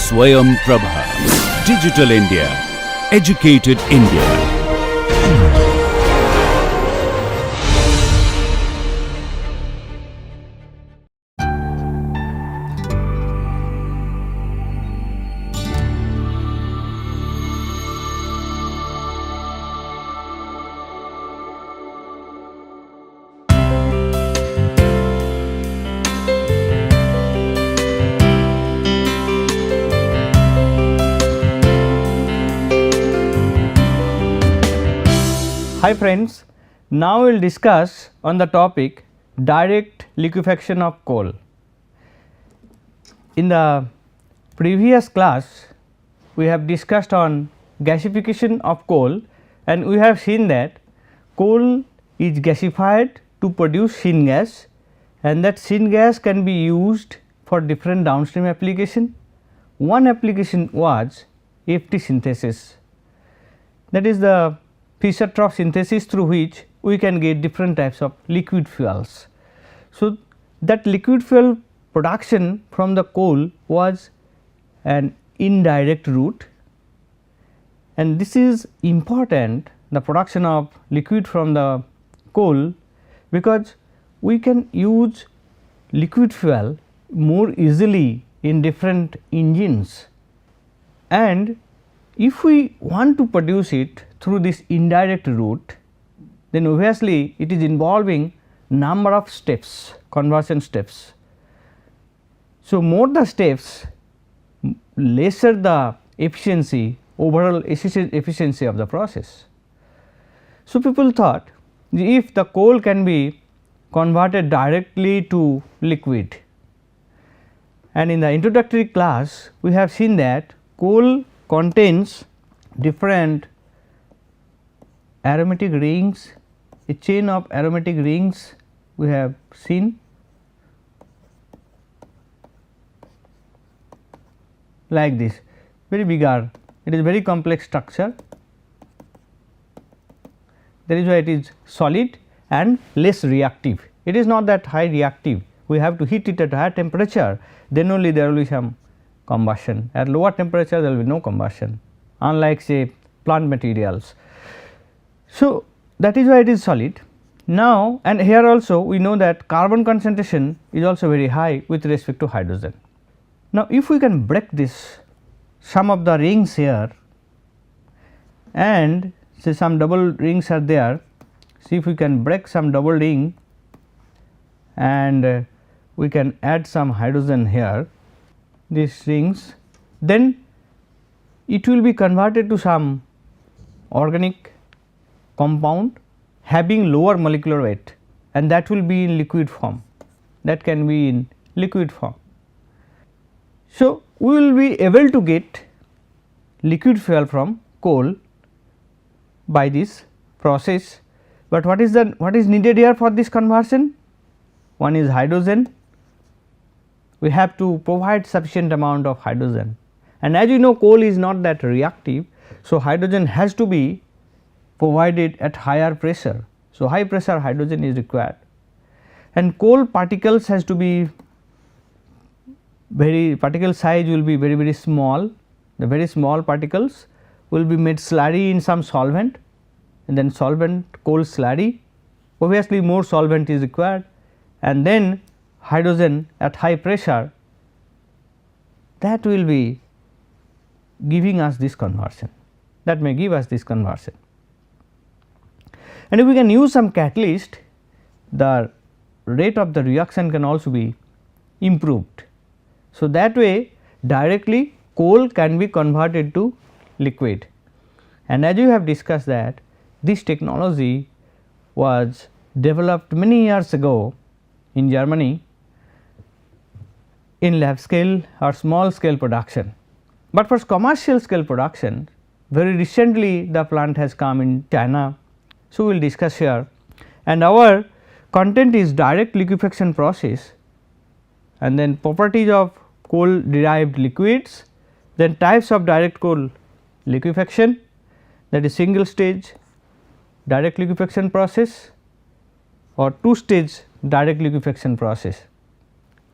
Swayam Prabha. Digital India. Educated India. Hi friends, now we will discuss on the topic direct liquefaction of coal. In the previous class we have discussed on gasification of coal, and we have seen that coal is gasified to produce syngas, and that syngas can be used for different downstream application. One application was FT synthesis, that is the Fischer-Tropsch synthesis, through which we can get different types of liquid fuels. So, that liquid fuel production from the coal was an indirect route, and this is important, the production of liquid from the coal, because we can use liquid fuel more easily in different engines, and if we want to produce it through this indirect route, then obviously it is involving number of steps, conversion steps. So, more the steps, lesser the efficiency, overall efficiency of the process. So, people thought if the coal can be converted directly to liquid, and in the introductory class we have seen that coal contains different aromatic rings, a chain of aromatic rings we have seen like this, very bigger, it is very complex structure, that is why it is solid and less reactive. It is not that high reactive, we have to heat it at higher temperature, then only there will be some combustion. At lower temperature there will be no combustion, unlike say plant materials. So, that is why it is solid. Now, and here also we know that carbon concentration is also very high with respect to hydrogen. Now, if we can break this, some of the rings here, and say some double rings are there, see if we can break some double ring and we can add some hydrogen here, these rings, then it will be converted to some organic compound having lower molecular weight, and that will be in liquid form, that can be in liquid form. So, we will be able to get liquid fuel from coal by this process, but what is needed here for this conversion? One is hydrogen, we have to provide sufficient amount of hydrogen, and as you know coal is not that reactive. So, hydrogen has to be provided at higher pressure. So, high pressure hydrogen is required, and coal particles has to be particle size will be very small. The very small particles will be made slurry in some solvent, and then solvent coal slurry, obviously more solvent is required, and then hydrogen at high pressure, that will be giving us this conversion, that may give us this conversion. And if we can use some catalyst, the rate of the reaction can also be improved. So, that way directly coal can be converted to liquid, and as you have discussed that this technology was developed many years ago in Germany in lab scale or small scale production, but for commercial scale production very recently the plant has come in China. So, we will discuss here, and our content is direct liquefaction process, and then properties of coal derived liquids, then types of direct coal liquefaction, that is single stage direct liquefaction process or two stage direct liquefaction process,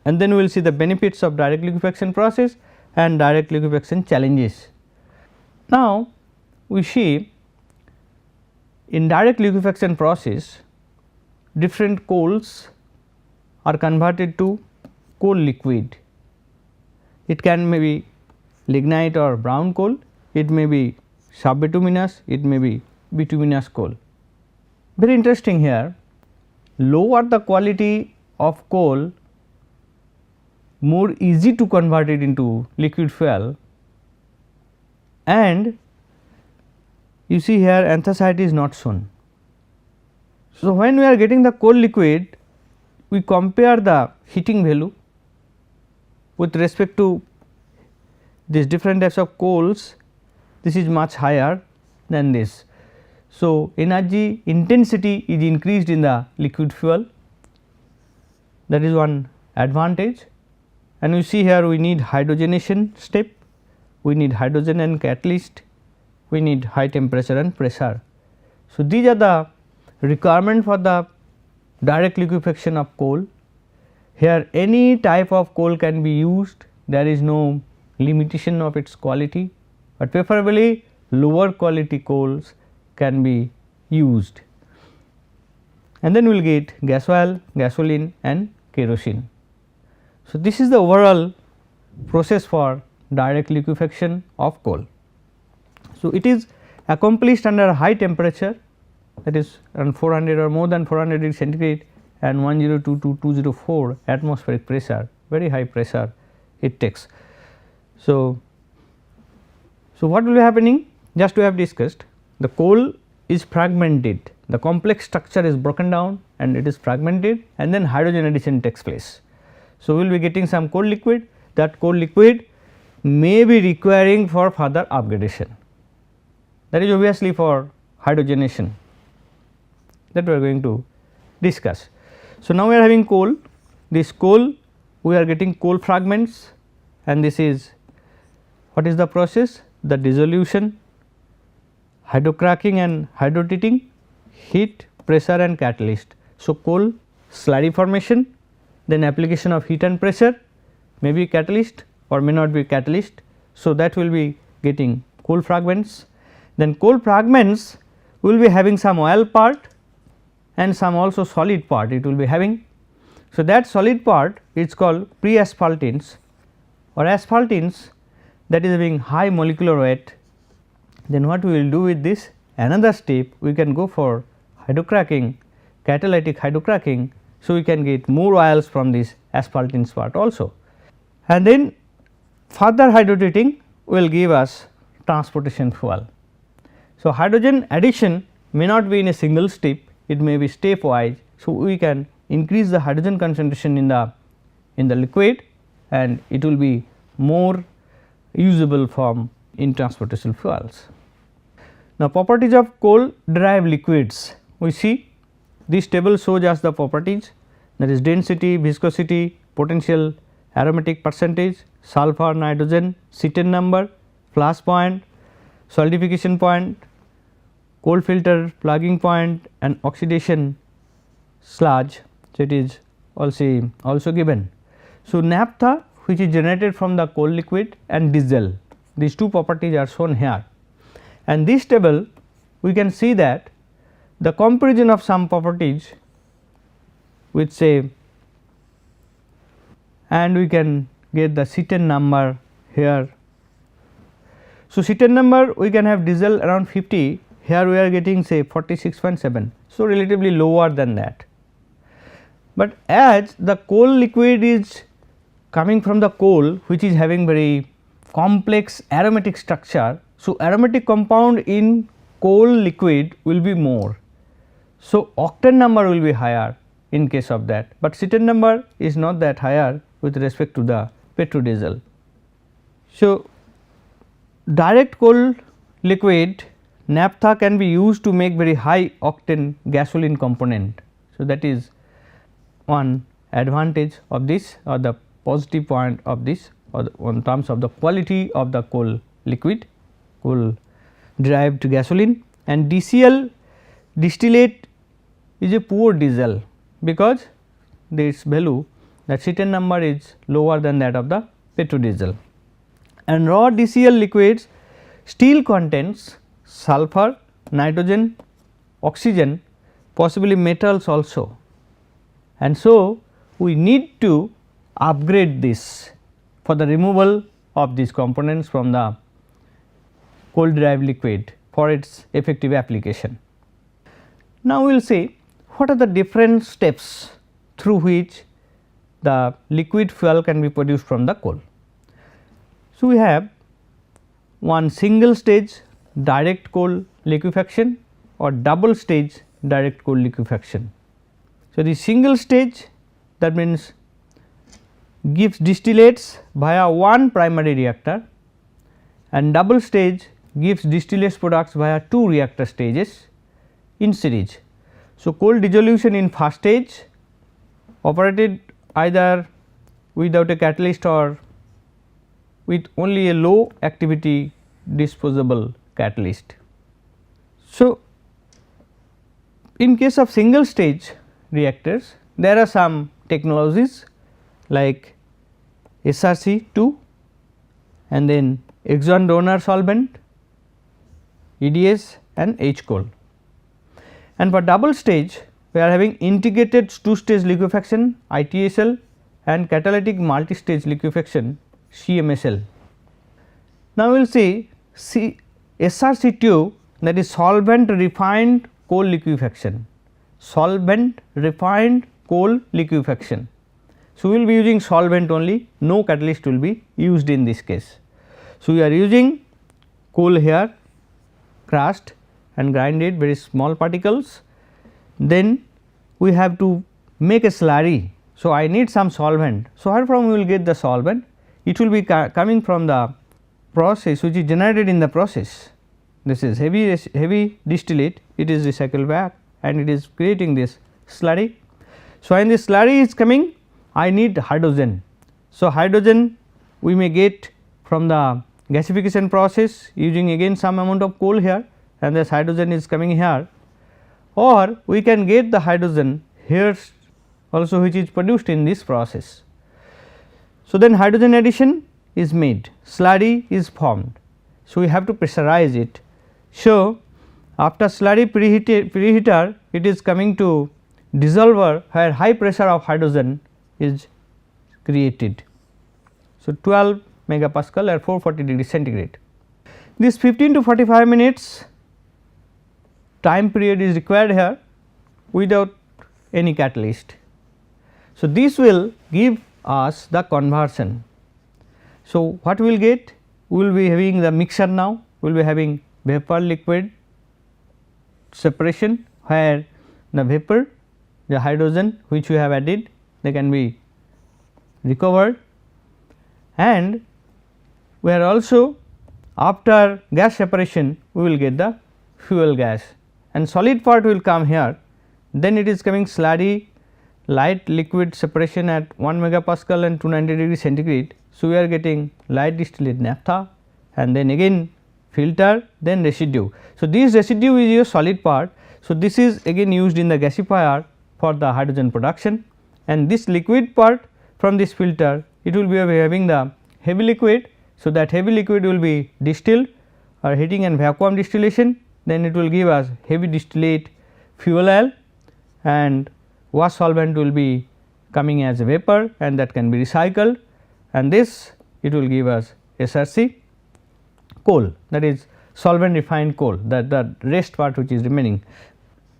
and then we will see the benefits of direct liquefaction process and direct liquefaction challenges. Now, we see in direct liquefaction process different coals are converted to coal liquid. It can may be lignite or brown coal, it may be subbituminous, it may be bituminous coal. Very interesting here, lower the quality of coal, more easy to convert it into liquid fuel, and you see here anthracite is not shown. So, when we are getting the coal liquid, we compare the heating value with respect to these different types of coals, this is much higher than this. So, energy intensity is increased in the liquid fuel, that is one advantage, and we see here we need hydrogenation step, we need hydrogen and catalyst, we need high temperature and pressure. So, these are the requirement for the direct liquefaction of coal. Here any type of coal can be used, there is no limitation of its quality, but preferably lower quality coals can be used, and then we will get gas oil, gasoline and kerosene. So, this is the overall process for direct liquefaction of coal. So, it is accomplished under high temperature, that is around 400 or more than 400 degree centigrade and 102 to 204 atmospheric pressure, very high pressure it takes. So, what will be happening? Just we have discussed, the coal is fragmented, the complex structure is broken down and it is fragmented, and then hydrogen addition takes place. So, we will be getting some coal liquid, that coal liquid may be requiring for further upgradation, that is obviously for hydrogenation, that we are going to discuss. So, now we are having coal, this coal we are getting coal fragments, and this is what is the process? The dissolution, hydrocracking and hydrotreating, heat, pressure and catalyst. So, coal slurry formation, then application of heat and pressure, may be catalyst or may not be catalyst. So, that will be getting coal fragments. Then coal fragments will be having some oil part and some also solid part it will be having. So, that solid part is called pre-asphaltenes or asphaltenes, that is having high molecular weight. Then what we will do with this? Another step we can go for hydrocracking, catalytic hydrocracking. So, we can get more oils from this asphaltenes part also, and then further hydrotreating will give us transportation fuel. So, hydrogen addition may not be in a single step, it may be stepwise. So, we can increase the hydrogen concentration in the liquid and it will be more usable form in transportation fuels. Now, properties of coal derived liquids, we see this table shows us the properties, that is density, viscosity, potential aromatic percentage, sulfur, nitrogen, Cetane number, flash point, solidification point, coal filter plugging point and oxidation sludge. So, it is also given. So, naphtha which is generated from the coal liquid and diesel, these two properties are shown here, and this table we can see that the comparison of some properties with say, and we can get the Cetane number here. So, Cetane number we can have diesel around 50, here we are getting say 46.7. So, relatively lower than that, but as the coal liquid is coming from the coal which is having very complex aromatic structure. So, aromatic compound in coal liquid will be more. So, octane number will be higher in case of that, but Cetane number is not that higher with respect to the petrodiesel. So, direct coal liquid naphtha can be used to make very high octane gasoline component. So, that is one advantage of this or the positive point of this, or in terms of the quality of the coal liquid, coal derived gasoline. And DCl distillate is a poor diesel, because this value, that Cetane number is lower than that of the petrodiesel. and raw DCl liquids still contains sulfur, nitrogen, oxygen, possibly metals also, and so we need to upgrade this for the removal of these components from the coal derived liquid for its effective application. Now, we will see what are the different steps through which the liquid fuel can be produced from the coal. So, we have one single stage direct coal liquefaction or double stage direct coal liquefaction. So, the single stage, that means gives distillates via one primary reactor, and double stage gives distillates products via two reactor stages in series. So, coal dissolution in first stage operated either without a catalyst or with only a low activity disposable catalyst. So, in case of single stage reactors, there are some technologies like SRC2 and then exon donor solvent, EDS and H coal. And for double stage, we are having integrated two stage liquefaction ITSL and catalytic multi stage liquefaction CMSL. Now, we will see SRC2, that is solvent refined coal liquefaction, solvent refined coal liquefaction. So, we will be using solvent only, no catalyst will be used in this case. So, we are using coal here crushed and grinded very small particles, then we have to make a slurry. So, I need some solvent. So, where from we will get the solvent? It will be coming from the process which is generated in the process. This is heavy distillate, it is recycled back and it is creating this slurry. So, when this slurry is coming, I need hydrogen. So, hydrogen we may get from the gasification process using again some amount of coal here, and this hydrogen is coming here, or we can get the hydrogen here also which is produced in this process. So, then hydrogen addition is made, slurry is formed. So, we have to pressurize it. So, after slurry preheater, it is coming to dissolver where high pressure of hydrogen is created. So, 12 megapascal at 440 degree centigrade. This 15 to 45 minutes time period is required here without any catalyst. So, this will give us the conversion. So, what we will get? We will be having the mixture now, we will be having vapor liquid separation where the vapor, the hydrogen which we have added, they can be recovered, and we are also after gas separation we will get the fuel gas, and solid part will come here, then it is coming slurry light liquid separation at 1 megapascal and 290 degree centigrade. So, we are getting light distillate naphtha and then again filter, then residue. So, this residue is your solid part. So, this is again used in the gasifier for the hydrogen production, and this liquid part from this filter it will be having the heavy liquid. So, that heavy liquid will be distilled or heating and vacuum distillation, then it will give us heavy distillate fuel oil, and wash solvent will be coming as a vapor and that can be recycled, and this it will give us SRC coal, that is solvent refined coal, that the rest part which is remaining.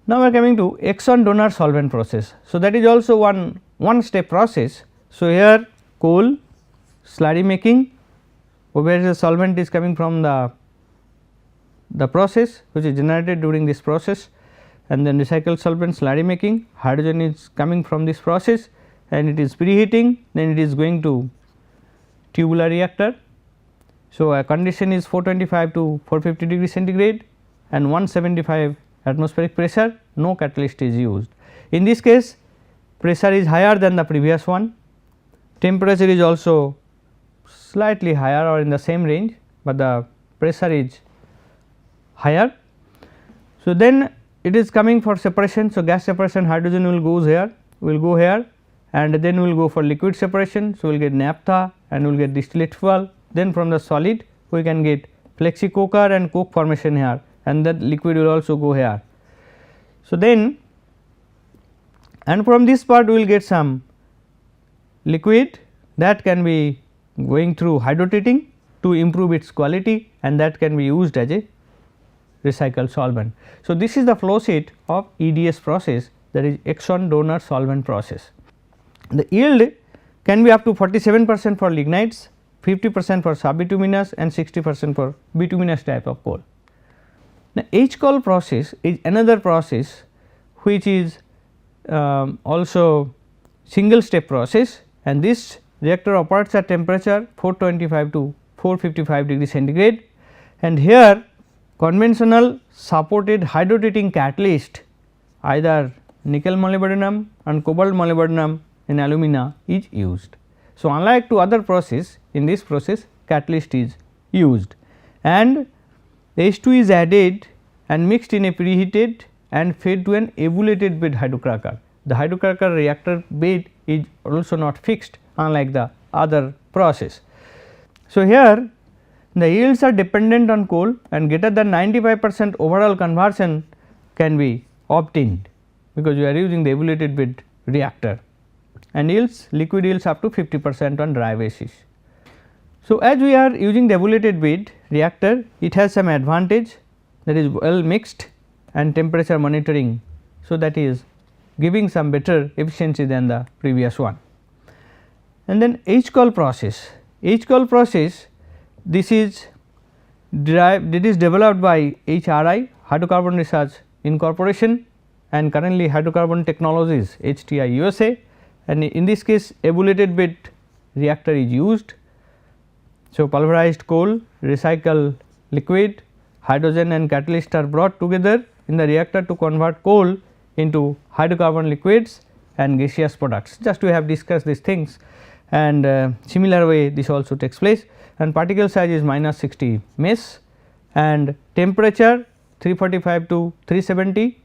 Now, we are coming to exon donor solvent process. So, that is also one step process. So, here coal slurry making, where the solvent is coming from the process which is generated during this process, and then recycled solvent slurry making, hydrogen is coming from this process and it is preheating, then it is going to tubular reactor. So, a condition is 425 to 450 degree centigrade and 175 atmospheric pressure, no catalyst is used. In this case pressure is higher than the previous one, temperature is also slightly higher or in the same range, but the pressure is higher. So, then it is coming for separation. So, gas separation hydrogen will go here and then we will go for liquid separation. So, we will get naphtha and we will get distillate fuel then from the solid we can get flexi coker and coke formation here, and that liquid will also go here. So, then and from this part we will get some liquid that can be going through hydrotreating to improve its quality, and that can be used as a recycled solvent. So, this is the flow sheet of EDS process, that is exon donor solvent process. The yield can be up to 47% for lignites, 50% for subbituminous and 60% for bituminous type of coal. Now, HCOL process is another process which is also single step process, and this reactor operates at temperature 425 to 455 degree centigrade, and here conventional supported hydrotreating catalyst either nickel molybdenum and cobalt molybdenum in alumina is used. So, unlike to other process, in this process catalyst is used, and H2 is added and mixed in a preheated and fed to an ebullited bed hydrocracker. The hydrocracker reactor bed is also not fixed, unlike the other process. So, here the yields are dependent on coal, and greater than 95% overall conversion can be obtained, because we are using the ebullited bed reactor, and yields liquid yields up to 50% on dry basis. So, as we are using the ebullited bed reactor, it has some advantage, that is well mixed and temperature monitoring. So, that is giving some better efficiency than the previous one. And then HCOL process, this is derived, it is developed by HRI, Hydrocarbon Research Incorporation, and currently Hydrocarbon Technologies HTI USA, and in this case ebullited bed reactor is used. So, pulverized coal, recycled liquid, hydrogen and catalyst are brought together in the reactor to convert coal into hydrocarbon liquids and gaseous products. Just we have discussed these things, and similar way this also takes place, and particle size is minus 60 mesh, and temperature 345 to 370,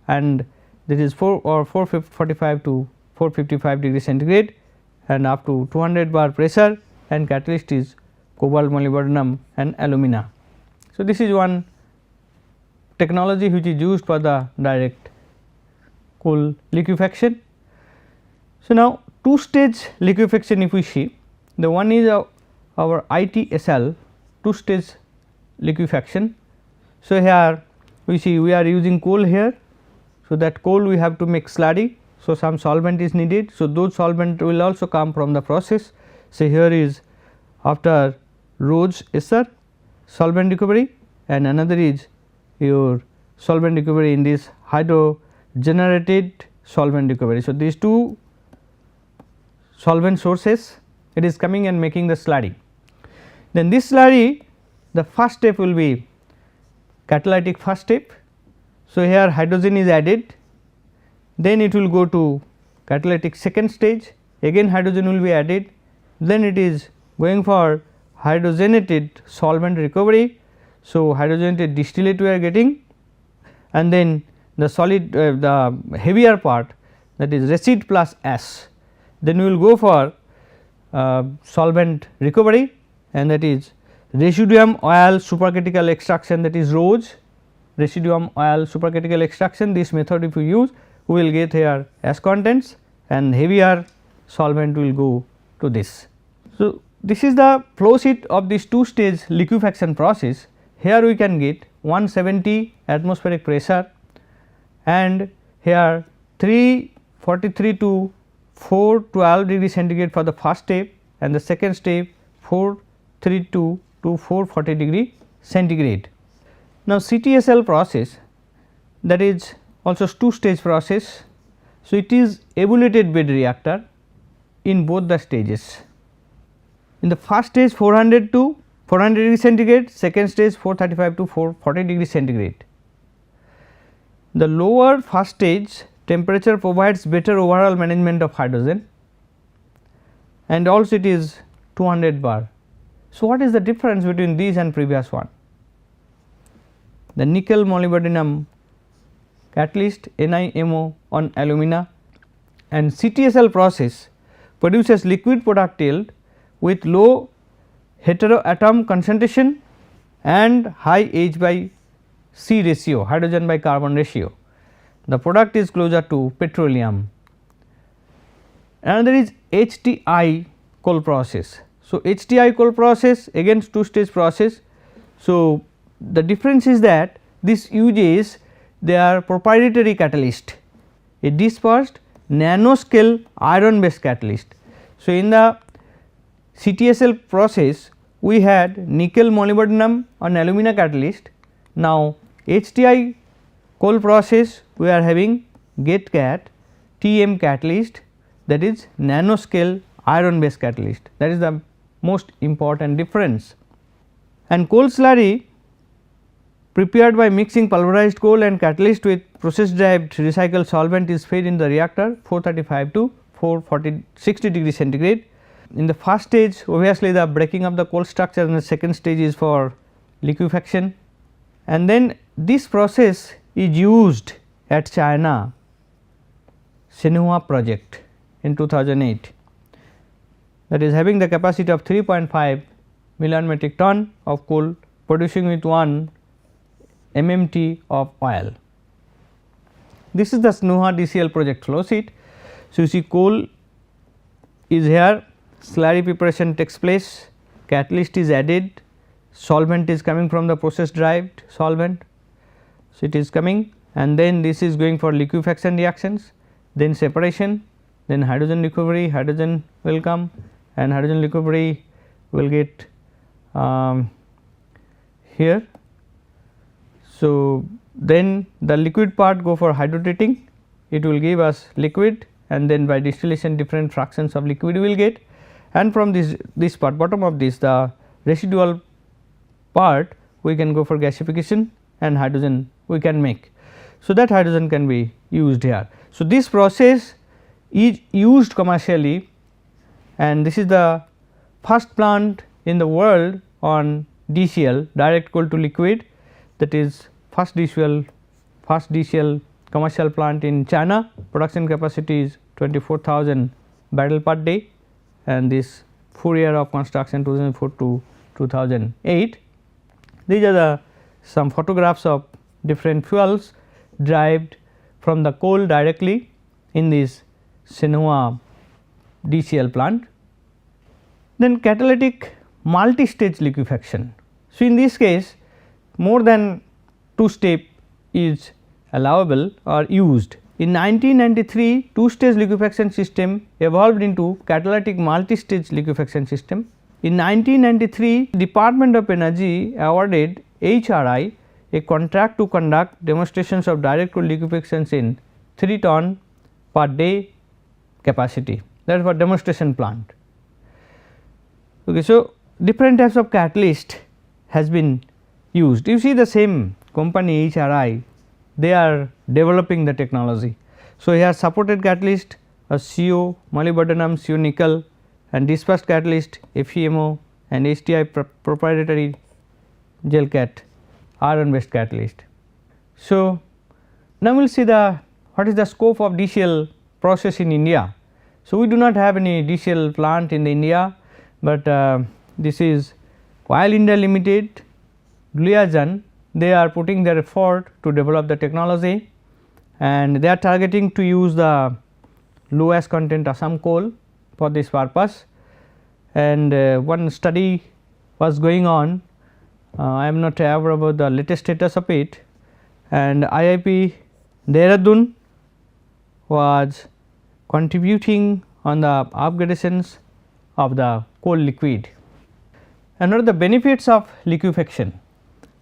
and this is 445 to 455 degree centigrade, and up to 200 bar pressure, and catalyst is cobalt molybdenum and alumina. So, this is one technology which is used for the direct coal liquefaction. So, now two stage liquefaction if we see, the one is our ITSL two stage liquefaction. So, here we see we are using coal here. So, that coal we have to make slurry. So, some solvent is needed. So, those solvent will also come from the process. So, here is after Rose Esser solvent recovery, and another is your solvent recovery in this hydrogenated solvent recovery. So, these two solvent sources it is coming and making the slurry. Then this slurry, the first step will be catalytic first step. So, here hydrogen is added, then it will go to catalytic second stage, again hydrogen will be added, then it is going for hydrogenated solvent recovery. So, hydrogenated distillate we are getting, and then the solid the heavier part, that is resid plus ash, then we will go for solvent recovery, and that is residuum oil supercritical extraction, that is ROSE, residuum oil supercritical extraction. This method if you use, we will get here ash contents, and heavier solvent will go to this. So, this is the flow sheet of this two stage liquefaction process. Here we can get 170 atmospheric pressure, and here 343 to 412 degree centigrade for the first step, and the second step 432 to 440 degree centigrade. Now, CTSL process, that is also two stage process. So, it is ebullited bed reactor in both the stages. In the first stage 400 to 400 degree centigrade, second stage 435 to 440 degree centigrade. The lower first stage temperature provides better overall management of hydrogen, and also it is 200 bar. So, what is the difference between these and previous one? The nickel molybdenum catalyst NiMO on alumina, and CTSL process produces liquid product yield with low heteroatom concentration and high H by C ratio, hydrogen by carbon ratio. The product is closer to petroleum. Another is HTI coal process. So, HTI coal process again two stage process. So, the difference is that this uses their proprietary catalyst, a dispersed nanoscale iron based catalyst. So, in the CTSL process we had nickel molybdenum and alumina catalyst. Now, HTI coal process we are having GATCAT TM catalyst, that is nanoscale iron based catalyst, that is the most important difference. And coal slurry prepared by mixing pulverized coal and catalyst with process derived recycled solvent is fed in the reactor 435 to 460 degree centigrade. In the first stage obviously the breaking of the coal structure, and the second stage is for liquefaction, and then this process is used at China Sinhua project in 2008, that is having the capacity of 3.5 million metric ton of coal producing with 1 MMT of oil. This is the Sinhua DCL project flow sheet. So, you see coal is here, slurry preparation takes place, catalyst is added, solvent is coming from the process derived solvent. So, it is coming, and then this is going for liquefaction reactions, then separation, then hydrogen recovery, hydrogen will come and hydrogen recovery will get here. So, then the liquid part go for hydrotreating, it will give us liquid, and then by distillation different fractions of liquid we will get, and from this part bottom of this the residual part we can go for gasification and hydrogen we can make. So, that hydrogen can be used here. So, this process is used commercially, and this is the first plant in the world on DCL, direct coal to liquid, that is first DCL commercial plant in China. Production capacity is 24,000 barrel per day, and this 4 year of construction 2004 to 2008. These are the some photographs of different fuels derived from the coal directly in this Sinhua DCL plant. Then catalytic multi-stage liquefaction. So, in this case more than 2 step is allowable or used. In 1993 2 stage liquefaction system evolved into catalytic multi-stage liquefaction system. In 1993 Department of Energy awarded HRI a contract to conduct demonstrations of direct coal liquefaction in 3 ton per day capacity, that is for demonstration plant. Okay, so, different types of catalyst has been used. You see the same company HRI, they are developing the technology. So, here supported catalyst a CO, molybdenum, CO nickel, and dispersed catalyst FEMO and HTI proprietary GelCat iron based catalyst. So, now we will see what is the scope of DCL process in India. So, we do not have any DCL plant in India, but this is Oil India Limited, Gluagen, they are putting their effort to develop the technology, and they are targeting to use the low ash content Assam coal for this purpose. And one study was going on, I am not aware about the latest status of it, and IIT Dehradun was contributing on the upgradations of the coal liquid. And what are the benefits of liquefaction?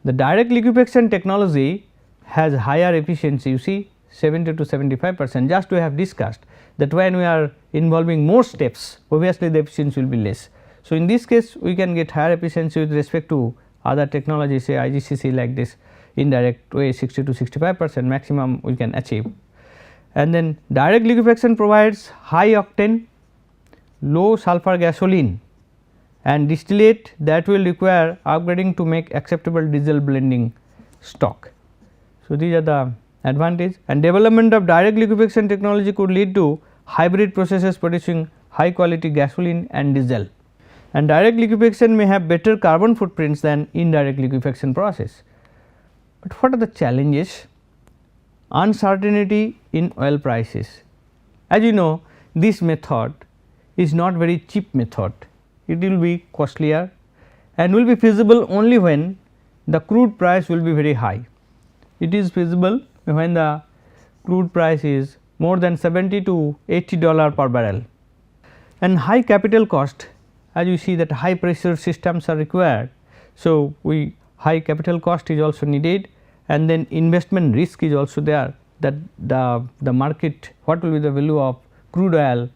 The direct liquefaction technology has higher efficiency, you see 70 to 75%, just we have discussed that when we are involving more steps obviously the efficiency will be less. So, in this case we can get higher efficiency with respect to other technologies, say IGCC like this indirect way 60 to 65% maximum we can achieve. And then direct liquefaction provides high octane low sulfur gasoline and distillate that will require upgrading to make acceptable diesel blending stock. So, these are the advantage, and development of direct liquefaction technology could lead to hybrid processes producing high quality gasoline and diesel. and direct liquefaction may have better carbon footprints than indirect liquefaction process. But what are the challenges? Uncertainty in oil prices. As you know, this method is not very cheap method, it will be costlier and will be feasible only when the crude price will be very high. It is feasible when the crude price is more than $70 to $80 per barrel, and high capital cost, as you see that high pressure systems are required. So, high capital cost is also needed, and then investment risk is also there, that the market, what will be the value of crude oil,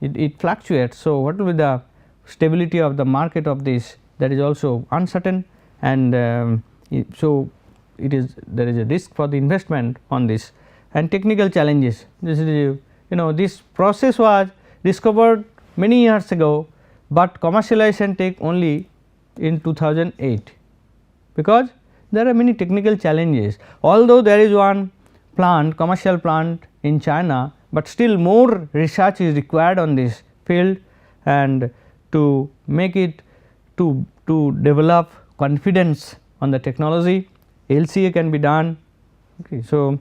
it fluctuates. So, what will be the stability of the market of this, that is also uncertain, and so there is a risk for the investment on this. And technical challenges, this is this process was discovered many years ago, but commercialization take only in 2008, because there are many technical challenges. Although there is one plant, commercial plant in China, but still more research is required on this field, and to make it to develop confidence on the technology, LCA can be done. Okay. So,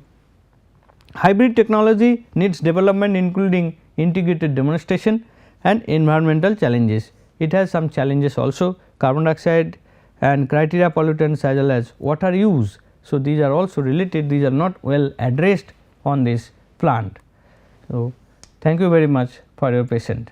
hybrid technology needs development, including integrated demonstration and environmental challenges. It has some challenges also, carbon dioxide and criteria pollutants as well as water use. So, these are also related, these are not well addressed on this plant. So, thank you very much for your patience.